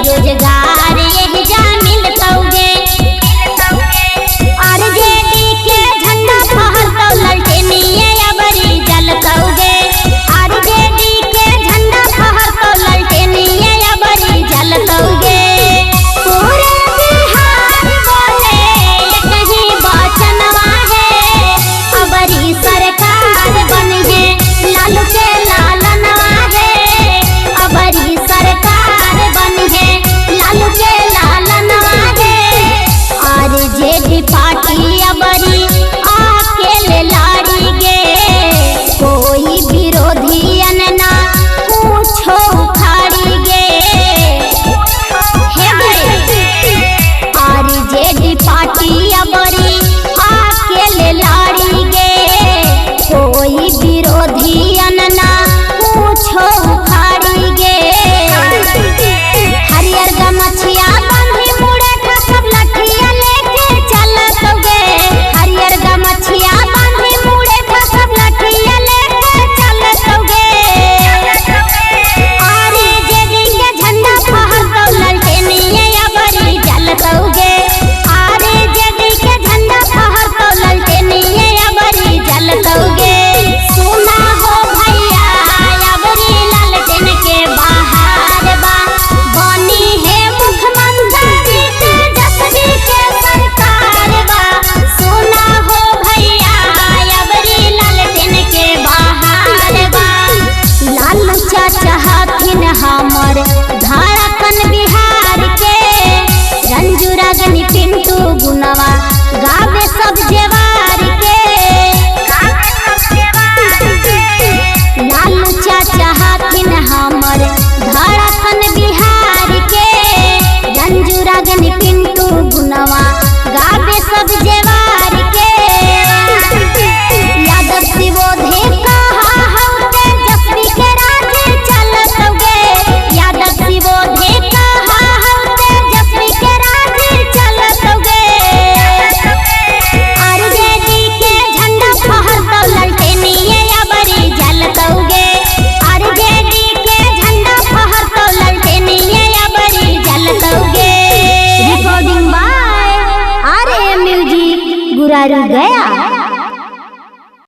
रोजगार यही जा मिलतौगे। आरजेडी के झंडा फहरतौ ललटेनिए अबरी जलतौगे। आरजेडी के झंडा फहरतौ ललटेनिए अबरी जलतौगे। पूरे बिहार बोले यही वचनवा है, अबरी सरकार बनी है लालू के लालनवा है। अबरी सरकार बनी है लालू के लालनवा है। आरजेडी पार्टी अबरी अकेले लाड़ी गे, कोई विरोधी अनना पूछो उखाड़ी गे। आरजेडी पार्टी अबरी अकेले लाड़ी गे, कोई विरोधी अनना पूछो उखाड़ी गे। हरियर गमछिया बांधी मुड़े का सब लठिया लेके चलतौगे। हरियर गमछिया बांधी मुड़े का सब लठिया लेके चलतौगे। आरजेडी के झंडा फहरतौ ललटेनिए अबरी जलतौगे। आरजेडी के झंडा फहरतौ ललटेनिए अबरी जलतौगे। सुना हो भैया अबरी ललटेन के बाहर बा, बनी है मुख्यमंत्री तेजस्वी के सरकार बा। सुना हो भैया अबरी ललटेन के बाहर बा। लालू चाचा हथिन हमर धड़कन बिहार के, रंजू रागनी पिंटू गुनवा गावे सब जेवार के। लालू चाचा हथिन हमर धड़कन बिहार के, रंजू रागनी पिंटू गुनवा गावे सब जेवार के। यादव शिवोधे कहा हम तेजस्वी के राज चलतौगे। यादव शिवोधे कहा हम तेजस्वी के राज चलतौगे। आरजेडी के झंडा फहरतौ ललटेनिए अबरी जलतौगे। आरजेडी के झंडा फहरतौ ललटेनिए अबरी जलतौगे। Recording by RA music Guraru Gaya.